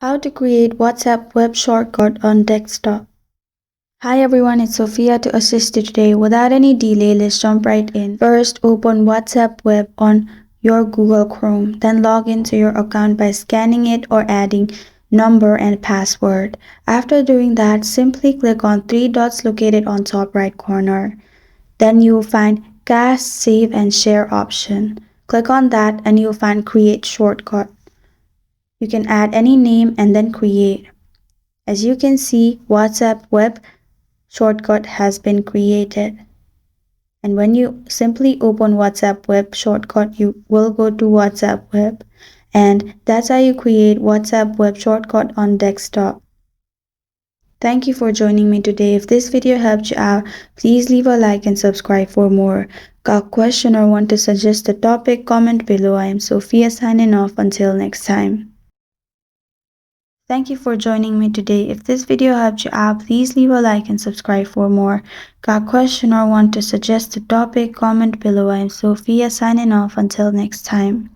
How to create WhatsApp web shortcut on desktop. Hi everyone, it's Sophia to assist you today. Without any delay, let's jump right in. First, open WhatsApp web on your Google Chrome. Then log into your account by scanning it or adding number and password. After doing that, simply click on three dots located on top right corner. Then you will find Cache, Save and Share option. Click on that and you'll find Create Shortcut. You can add any name and then create. As you can see, WhatsApp web shortcut has been created. And when you simply open WhatsApp web shortcut, you will go to WhatsApp web. And that's how you create WhatsApp web shortcut on desktop. Thank you for joining me today. If this video helped you out, please leave a like and subscribe for more. Got a question or want to suggest a topic? Comment below. I am Sophia signing off. Until next time. Thank you for joining me today. If this video helped you out, please leave a like and subscribe for more. Got a question or want to suggest a topic? Comment below. I am Sophia signing off. Until next time.